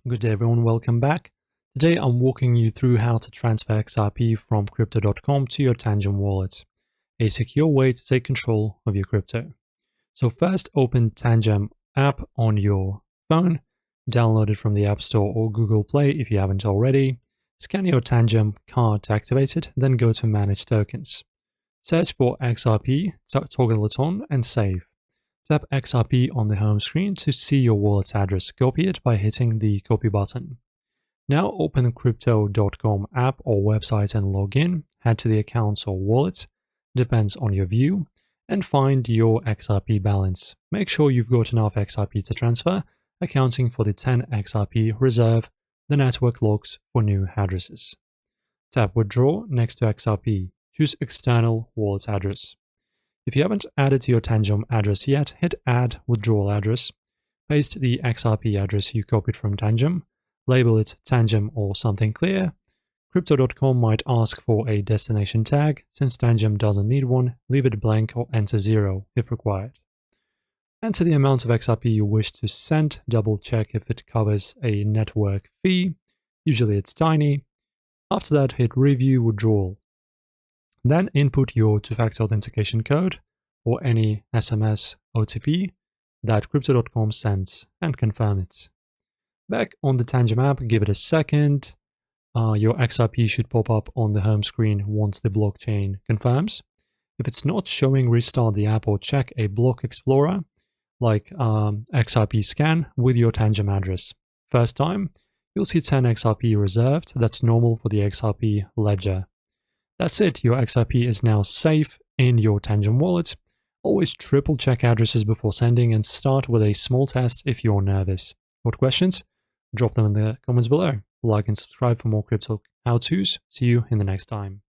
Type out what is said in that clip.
Good day everyone, welcome back. Today I'm walking you through how to transfer XRP from crypto.com to your Tangem Wallet, a secure way to take control of your crypto. So first open Tangem app on your phone, download it from the App Store or Google Play if you haven't already, scan your Tangem card to activate it, then go to Manage Tokens. Search for XRP, toggle it on and save. Tap XRP on the home screen to see your wallet's address. Copy it by hitting the copy button. Now open the crypto.com app or website and log in. Head to the accounts or wallets, depends on your view, and find your XRP balance. Make sure you've got enough XRP to transfer, accounting for the 10 XRP reserve the network locks for new addresses. Tap Withdraw next to XRP. Choose External Wallet Address. If you haven't added to your Tangem address yet, hit Add Withdrawal Address. Paste the XRP address you copied from Tangem. Label it Tangem or something clear. Crypto.com might ask for a destination tag. Since Tangem doesn't need one, leave it blank or enter 0 if required. Enter the amount of XRP you wish to send. Double check if it covers a network fee. Usually it's tiny. After that, hit Review Withdrawal. Then input your two-factor authentication code or any SMS OTP that Crypto.com sends and confirm it. Back on the Tangem app, give it a second. Your XRP should pop up on the home screen once the blockchain confirms. If it's not showing, restart the app or check a block explorer like XRP scan with your Tangem address. First time, you'll see 10 XRP reserved. That's normal for the XRP ledger. That's it, your XRP is now safe in your Tangem wallet. Always triple check addresses before sending and start with a small test if you're nervous. Got questions? Drop them in the comments below. Like and subscribe for more crypto how-tos. See you in the next time.